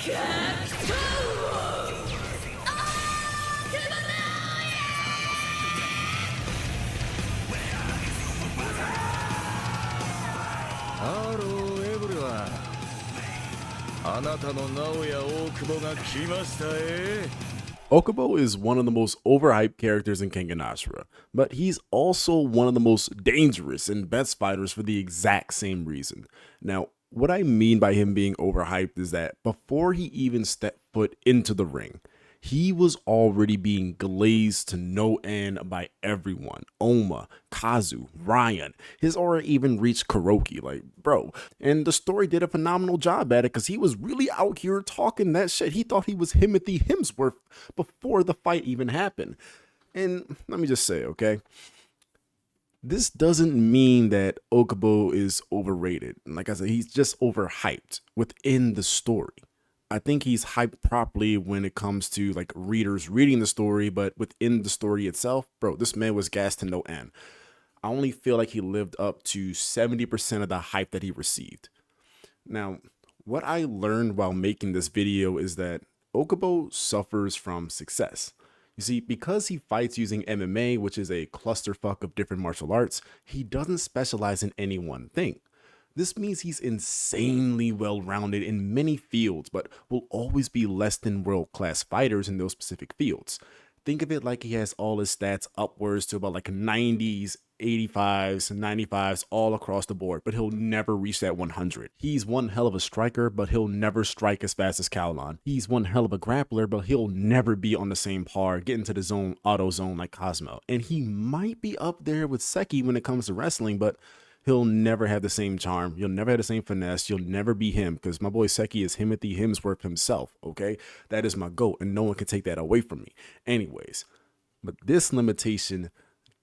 Hello everyone. あなたの直哉大久保が来ましたOkubo is one of the most overhyped characters in Kengan Ashura, but he's also one of the most dangerous and best fighters for the exact same reason. Now, what I mean by him being overhyped is that before he even stepped foot into the ring, he was already being glazed to no end by everyone. Oma, Kazu, Ryan. His aura even reached Kuroki, like, bro. And the story did a phenomenal job at it because he was really out here talking that shit. He thought he was Timothy Hemsworth before the fight even happened. And let me just say, okay, this doesn't mean that Okubo is overrated. Like I said, he's just overhyped within the story. I think he's hyped properly when it comes to like readers reading the story, but within the story itself, bro, this man was gassed to no end. I only feel like he lived up to 70% of the hype that he received. Now, what I learned while making this video is that Okubo suffers from success. You see, because he fights using MMA, which is a clusterfuck of different martial arts, he doesn't specialize in any one thing. This means he's insanely well-rounded in many fields, but will always be less than world-class fighters in those specific fields. Think of it like he has all his stats upwards to about like 90s, 85s, 95s all across the board, but he'll never reach that 100. He's one hell of a striker, but he'll never strike as fast as Kowlon. He's one hell of a grappler, but he'll never be on the same par, get into the zone, auto zone like Cosmo. And he might be up there with Seki when it comes to wrestling, but he'll never have the same charm. You'll never have the same finesse. You'll never be him because my boy Seki is Timothy Hemsworth himself, okay? That is my GOAT, and no one can take that away from me. Anyways, but this limitation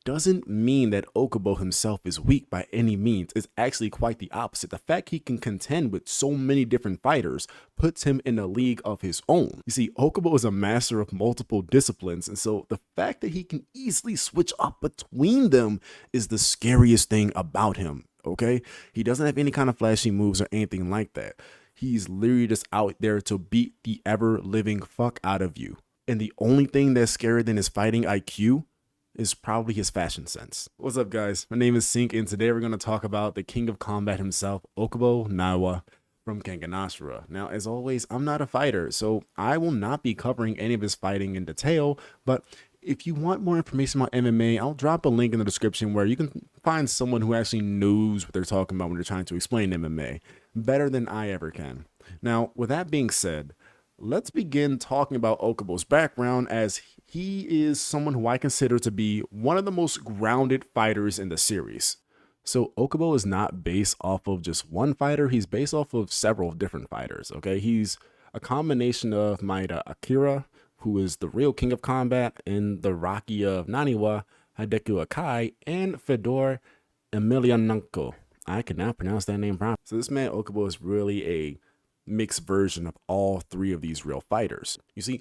doesn't mean that Okubo himself is weak by any means. It's actually quite the opposite. The fact he can contend with so many different fighters puts him in a league of his own. You see, Okubo is a master of multiple disciplines, and so the fact that he can easily switch up between them is the scariest thing about him, okay? He doesn't have any kind of flashy moves or anything like that. He's literally just out there to beat the ever-living fuck out of you. And the only thing that's scarier than his fighting IQ is probably his fashion sense. What's up, guys? My name is Sink, and today we're going to talk about the king of combat himself, Okubo Naoya from Kengan Ashura. Now, as always, I'm not a fighter, so I will not be covering any of his fighting in detail, but if you want more information about MMA, I'll drop a link in the description where you can find someone who actually knows what they're talking about when they're trying to explain MMA better than I ever can. Now, with that being said, let's begin talking about Okubo's background, as he is someone who I consider to be one of the most grounded fighters in the series. So Okubo is not based off of just one fighter, he's based off of several different fighters, okay? He's a combination of Maeda Akira, who is the real king of combat, and the Rocky of Naniwa, Hideki Akai, and Fedor Emelianenko. I cannot pronounce that name properly. So this man Okubo is really a mixed version of all three of these real fighters. You see,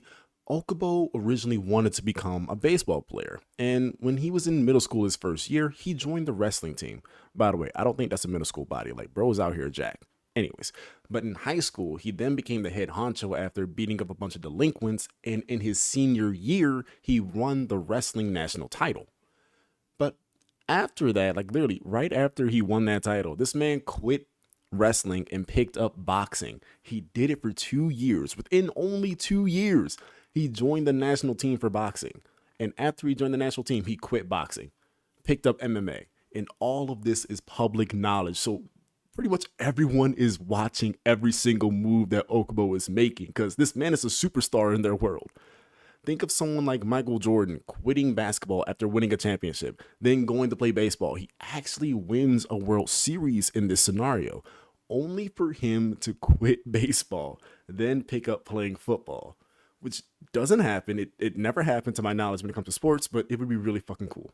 Okubo originally wanted to become a baseball player, and when he was in middle school his first year, he joined the wrestling team. By the way, I don't think that's a middle school body, like bro's out here jack. Anyways, but in high school, he then became the head honcho after beating up a bunch of delinquents, and in his senior year, he won the wrestling national title. But after that, like literally right after he won that title, this man quit wrestling and picked up boxing. He did it for 2 years. Within only 2 years, he joined the national team for boxing. And after he joined the national team, he quit boxing, picked up MMA. And all of this is public knowledge. So pretty much everyone is watching every single move that Okubo is making because this man is a superstar in their world. Think of someone like Michael Jordan quitting basketball after winning a championship, then going to play baseball. He actually wins a World Series in this scenario, only for him to quit baseball, then pick up playing football, which doesn't happen. It never happened to my knowledge when it comes to sports, but it would be really fucking cool.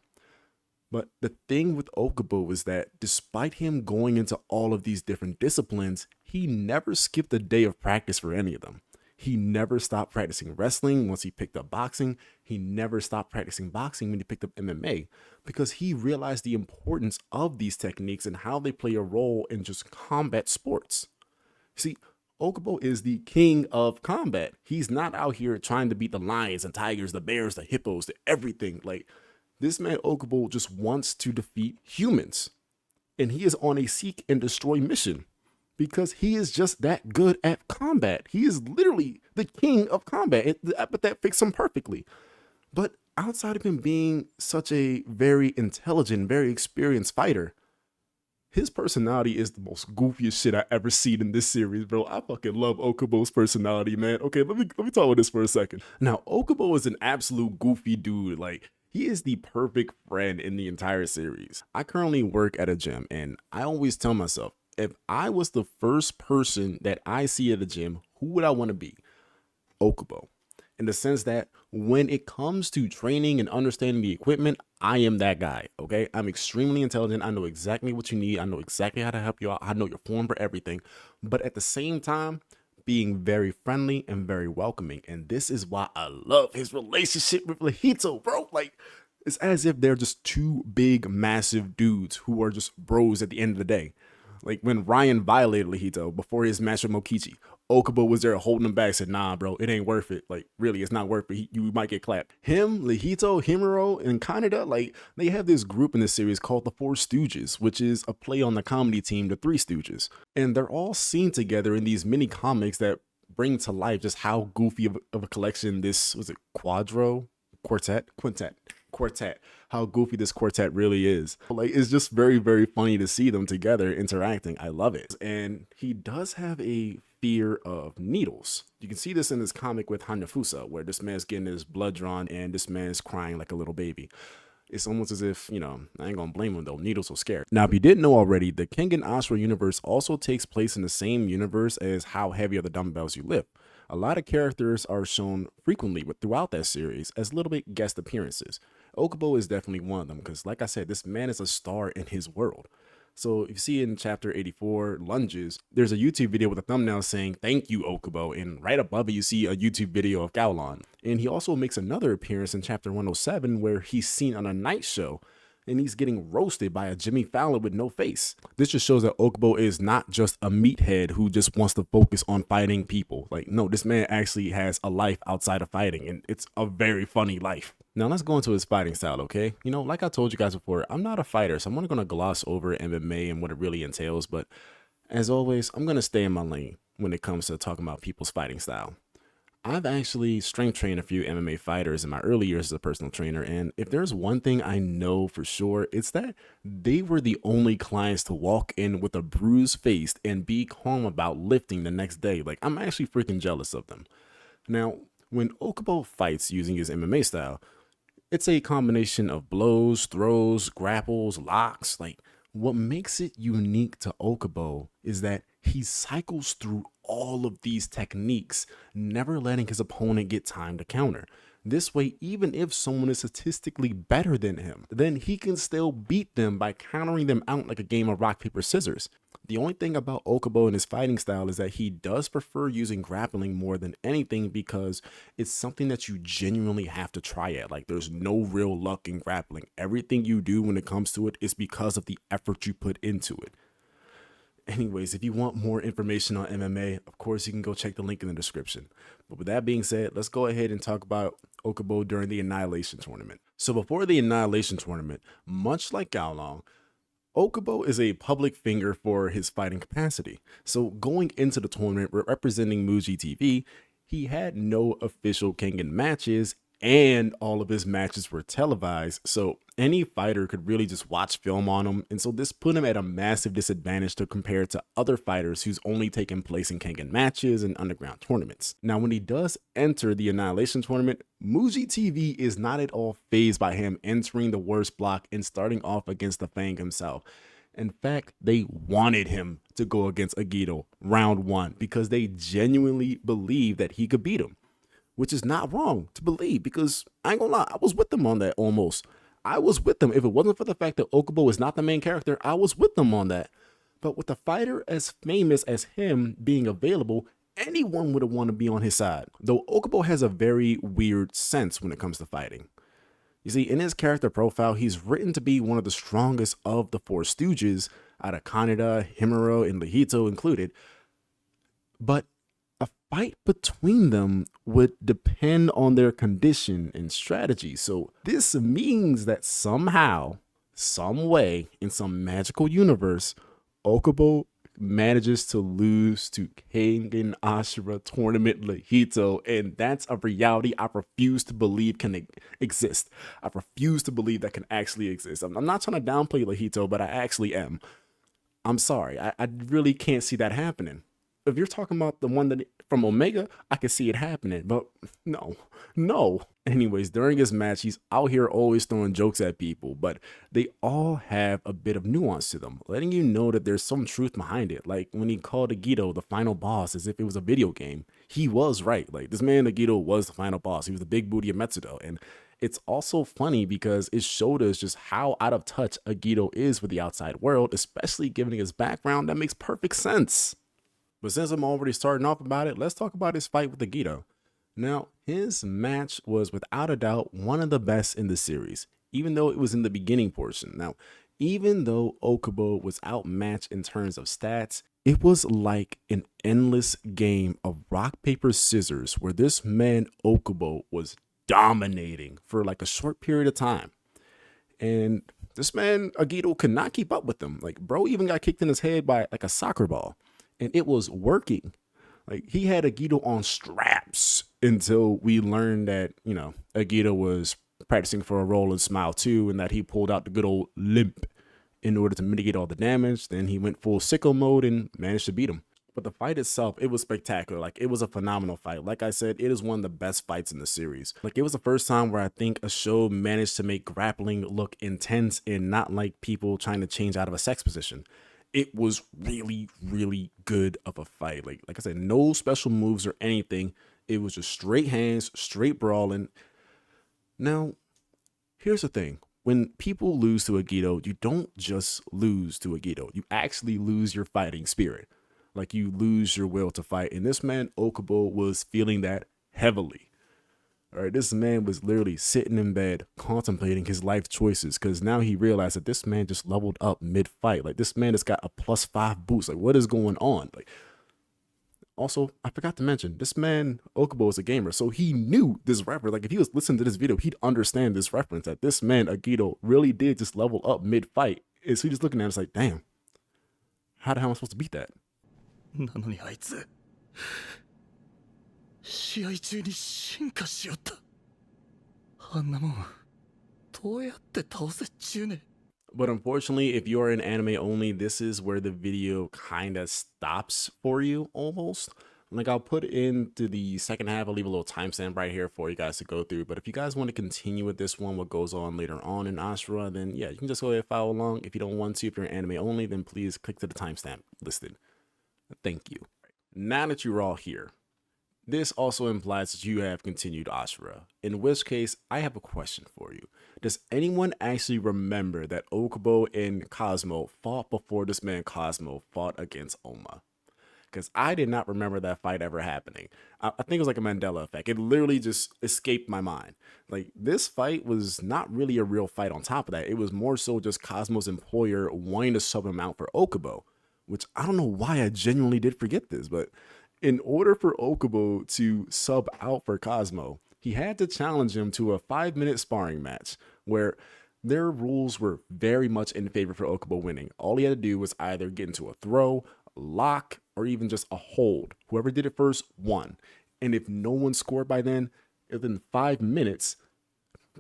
But the thing with Okubo is that despite him going into all of these different disciplines, he never skipped a day of practice for any of them. He never stopped practicing wrestling once he picked up boxing. He never stopped practicing boxing when he picked up MMA because he realized the importance of these techniques and how they play a role in just combat sports. See, Okubo is the king of combat. He's not out here trying to beat the lions and tigers, the bears, the hippos, the everything. Like, this man Okubo just wants to defeat humans. And he is on a seek and destroy mission because he is just that good at combat. He is literally the king of combat. But that fits him perfectly. But outside of him being such a very intelligent, very experienced fighter, his personality is the most goofiest shit I ever seen in this series, bro. I fucking love Okubo's personality, man. Okay, let me talk about this for a second. Now, Okubo is an absolute goofy dude. Like, he is the perfect friend in the entire series. I currently work at a gym, and I always tell myself, if I was the first person that I see at the gym, who would I want to be? Okubo. In the sense that when it comes to training and understanding the equipment, I am that guy, okay? I'm extremely intelligent. I know exactly what you need. I know exactly how to help you out. I know your form for everything. But at the same time, being very friendly and very welcoming. And this is why I love his relationship with Lehito, bro. Like, it's as if they're just two big, massive dudes who are just bros at the end of the day. Like when Ryan violated Lehito before his match with Mokichi, Okubo was there holding him back, said, nah, bro, it ain't worth it. Like, really, it's not worth it. You might get clapped. Him, Lehito, Himuro, and Kaneda, like, they have this group in this series called the Four Stooges, which is a play on the comedy team, the Three Stooges. And they're all seen together in these mini comics that bring to life just how goofy of a collection this, was it Quartet, how goofy this quartet really is. Like, it's just very, very funny to see them together interacting. I love it. And he does have a fear of needles. You can see this in this comic with Hanafusa, where this man's getting his blood drawn and this man's crying like a little baby. It's almost as if, you know, I ain't gonna blame him though, needles will scare. Now, if you didn't know already, the Kengan Ashura universe also takes place in the same universe as How Heavy Are the Dumbbells You Lift. A lot of characters are shown frequently throughout that series as little bit guest appearances. Okubo is definitely one of them because, like I said, this man is a star in his world. So if you see in chapter 84, Lunges, there's a YouTube video with a thumbnail saying, thank you, Okubo. And right above it, you see a YouTube video of Gaolon. And he also makes another appearance in chapter 107 where he's seen on a night show and he's getting roasted by a Jimmy Fallon with no face. This just shows that Okubo is not just a meathead who just wants to focus on fighting people. Like, no, this man actually has a life outside of fighting, and it's a very funny life. Now let's go into his fighting style, okay? You know, like I told you guys before, I'm not a fighter, so I'm only gonna gloss over MMA and what it really entails, but as always, I'm gonna stay in my lane when it comes to talking about people's fighting style. I've actually strength trained a few MMA fighters in my early years as a personal trainer, and if there's one thing I know for sure, it's that they were the only clients to walk in with a bruised face and be calm about lifting the next day. Like, I'm actually freaking jealous of them. Now, when Okubo fights using his MMA style, it's a combination of blows, throws, grapples, locks. Like, what makes it unique to Okubo is that he cycles through all of these techniques, never letting his opponent get time to counter. This way, even if someone is statistically better than him, then he can still beat them by countering them out like a game of rock, paper, scissors. The only thing about Okubo and his fighting style is that he does prefer using grappling more than anything because it's something that you genuinely have to try at. Like, there's no real luck in grappling. Everything you do when it comes to it is because of the effort you put into it. Anyways, if you want more information on MMA, of course, you can go check the link in the description. But with that being said, let's go ahead and talk about Okubo during the Annihilation tournament. So before the Annihilation tournament, much like Gaolong, Okubo is a public figure for his fighting capacity. So going into the tournament representing Muji TV, he had no official Kengan matches and all of his matches were televised. So any fighter could really just watch film on him. And so this put him at a massive disadvantage to compare to other fighters who's only taken place in Kengan matches and underground tournaments. Now, when he does enter the Annihilation tournament, Muji TV is not at all fazed by him entering the worst block and starting off against the Fang himself. In fact, they wanted him to go against Agito round one because they genuinely believed that he could beat him. Which is not wrong to believe because I ain't gonna lie, I was with them on that almost. I was with them. If it wasn't for the fact that Okubo is not the main character, I was with them on that. But with a fighter as famous as him being available, anyone would have wanted to be on his side. Though Okubo has a very weird sense when it comes to fighting. You see, in his character profile, he's written to be one of the strongest of the Four Stooges, out of Kaneda, Himuro, and Lehito included. but a fight between them would depend on their condition and strategy. So this means that somehow, some way, in some magical universe, Okubo manages to lose to Kengan Ashura Tournament Lahito, and that's a reality I refuse to believe can exist. I refuse to believe that can actually exist. I'm not trying to downplay Lahito, but I actually am. I'm sorry. I really can't see that happening. If you're talking about the one that from Omega, I can see it happening, but no. Anyways, during his match, he's out here always throwing jokes at people, but they all have a bit of nuance to them, letting you know that there's some truth behind it. Like when he called Agito the final boss as if it was a video game, he was right. Like this man Agito was the final boss. He was the big booty of Metsudo, and it's also funny because it showed us just how out of touch Agito is with the outside world, especially given his background. That makes perfect sense. But since I'm already starting off about it, let's talk about his fight with Agito. Now, his match was without a doubt one of the best in the series, even though it was in the beginning portion. Now, even though Okubo was outmatched in terms of stats, it was like an endless game of rock, paper, scissors where this man Okubo was dominating for like a short period of time. And this man Agito could not keep up with them. Like, bro even got kicked in his head by like a soccer ball. And it was working. Like he had Agito on straps until we learned that, Agito was practicing for a roll and smile too, and that he pulled out the good old limp in order to mitigate all the damage. Then he went full sicko mode and managed to beat him. But the fight itself, it was spectacular. Like it was a phenomenal fight. Like I said, it is one of the best fights in the series. Like it was the first time where I think a show managed to make grappling look intense and not like people trying to change out of a sex position. It was really, really good of a fight. Like I said, no special moves or anything. It was just straight hands, straight brawling. Now, here's the thing. When people lose to Agito, you don't just lose to Agito. You actually lose your fighting spirit. Like you lose your will to fight. And this man, Okubo, was feeling that heavily. All right, this man was literally sitting in bed contemplating his life choices because now he realized that this man just leveled up mid-fight. Like this man has got a +5 boost. Like what is going on? Like, also, I forgot to mention, this man Okubo is a gamer, so he knew this reference. Like if he was listening to this video, he'd understand this reference that this man Agito really did just level up mid-fight. And so he's just looking at us like, damn, how the hell am I supposed to beat that? なのにあいつ試合中に進化しよった。あんなもんどうやって倒せっちゅうね。 But unfortunately, if you are in anime only, this is where the video kind of stops for you almost. Like I'll put into the second half, I'll leave a little timestamp right here for you guys to go through. But if you guys want to continue with this one, what goes on later on in Ashura, then yeah, you can just go ahead and follow along. If you don't want to, if you're in anime only, then please click to the timestamp listed. Thank you. Now that you're all here, this also implies that you have continued Ashura, in which case I have a question for you. Does anyone actually remember that Okubo and Cosmo fought before this man Cosmo fought against Oma? Because I did not remember that fight ever happening. I think it was like a Mandela effect. It literally just escaped my mind. Like this fight was not really a real fight on top of that. It was more so just Cosmo's employer wanting to sub him out for Okubo, which I don't know why I genuinely did forget this, but in order for Okubo to sub out for Cosmo, he had to challenge him to a 5-minute sparring match where their rules were very much in favor for Okubo winning. All he had to do was either get into a throw, a lock, or even just a hold. Whoever did it first won. And if no one scored by then, within 5 minutes,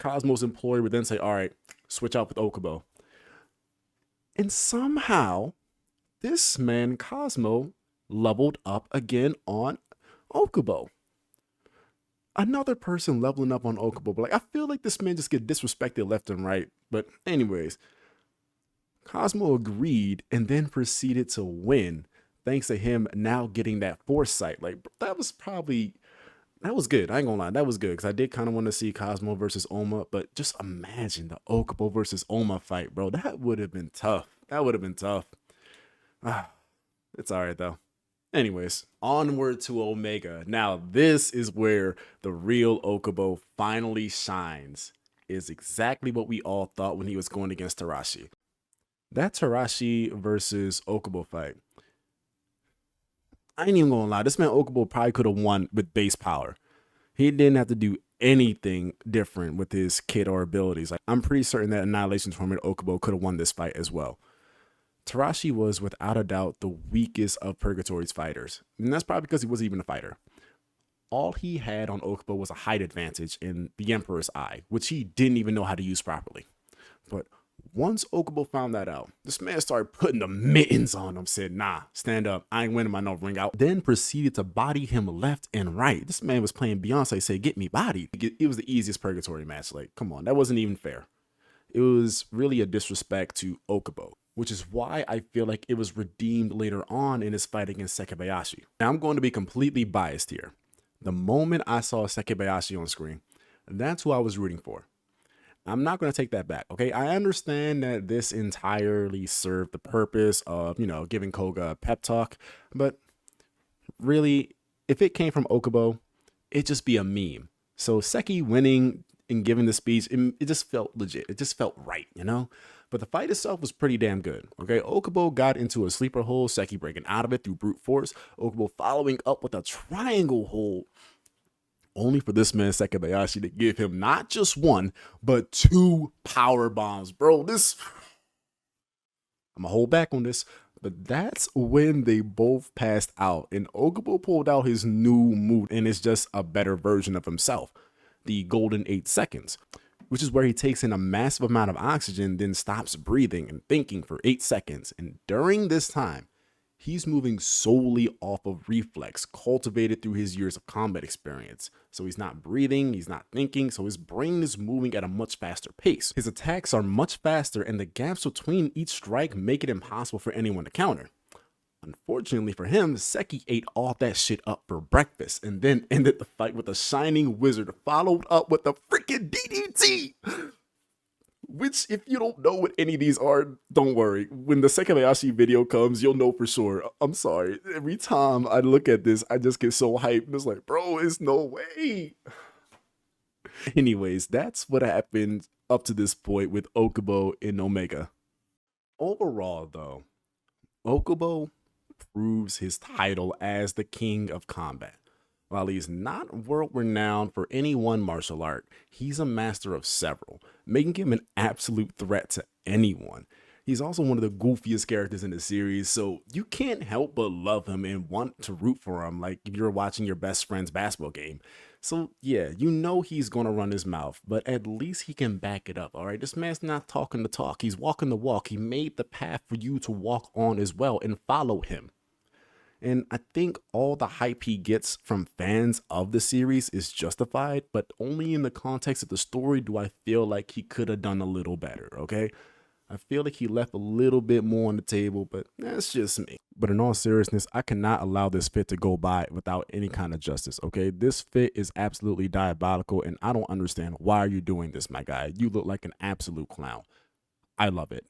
Cosmo's employer would then say, all right, switch out with Okubo. And somehow, this man, Cosmo, leveled up again on Okubo. Another person leveling up on Okubo, but like I feel like this man just get disrespected left and right. But anyways, Cosmo agreed and then proceeded to win, thanks to him now getting that foresight. Like that was good. I ain't gonna lie, that was good because I did kind of want to see Cosmo versus Oma, but just imagine the Okubo versus Oma fight, bro. That would have been tough. It's all right though. Anyways, onward to Omega. Now, this is where the real Okubo finally shines. Is exactly what we all thought when he was going against Tarashi. That Tarashi versus Okubo fight. I ain't even gonna lie, this man Okubo probably could have won with base power. He didn't have to do anything different with his kit or abilities. Like, I'm pretty certain that Annihilation tournament Okubo could have won this fight as well. Tarashi was without a doubt the weakest of Purgatory's fighters, and that's probably because he wasn't even a fighter. All he had on Okubo was a height advantage in the Emperor's Eye, which he didn't even know how to use properly. But once Okubo found that out, this man started putting the mittens on him, said, nah, stand up, I ain't winning my no ring out. Then proceeded to body him left and right. This man was playing Beyonce, say, get me bodied. It was the easiest Purgatory match. Like, come on, that wasn't even fair. It was really a disrespect to Okubo, which is why I feel like it was redeemed later on in his fight against Sekibayashi. Now, I'm going to be completely biased here. The moment I saw Sekibayashi on screen, that's who I was rooting for. I'm not going to take that back, okay? I understand that this entirely served the purpose of, giving Koga a pep talk, but really, if it came from Okubo, it'd just be a meme. So Seki winning and giving the speech, it just felt legit. It just felt right, But the fight itself was pretty damn good, okay? Okubo got into a sleeper hold, Seki breaking out of it through brute force, Okubo following up with a triangle hold, only for this man Sekibayashi to give him not just one, but 2 power bombs. Bro, I'm gonna hold back on this, but that's when they both passed out, and Okubo pulled out his new move, and it's just a better version of himself, the golden 8 seconds, which is where he takes in a massive amount of oxygen, then stops breathing and thinking for 8 seconds. And during this time, he's moving solely off of reflex, cultivated through his years of combat experience. So he's not breathing, he's not thinking, so his brain is moving at a much faster pace. His attacks are much faster, and the gaps between each strike make it impossible for anyone to counter. Unfortunately for him, Seki ate all that shit up for breakfast and then ended the fight with a Shining Wizard, followed up with a freaking DDT! Which, if you don't know what any of these are, don't worry. When the Sekibayashi video comes, you'll know for sure. I'm sorry. Every time I look at this, I just get so hyped. It's like, bro, it's no way. Anyways, that's what happened up to this point with Okubo in Omega. Overall, though, Okubo proves his title as the king of combat. While he's not world-renowned for any one martial art, he's a master of several, making him an absolute threat to anyone. He's also one of the goofiest characters in the series, so you can't help but love him and want to root for him like if you're watching your best friend's basketball game. So yeah, he's gonna run his mouth, but at least he can back it up, alright? This man's not talking the talk, he's walking the walk. He made the path for you to walk on as well and follow him. And I think all the hype he gets from fans of the series is justified, but only in the context of the story do I feel like he could have done a little better, okay? I feel like he left a little bit more on the table, but that's just me. But in all seriousness, I cannot allow this fit to go by without any kind of justice, okay? This fit is absolutely diabolical, and I don't understand why you're doing this, my guy. You look like an absolute clown. I love it.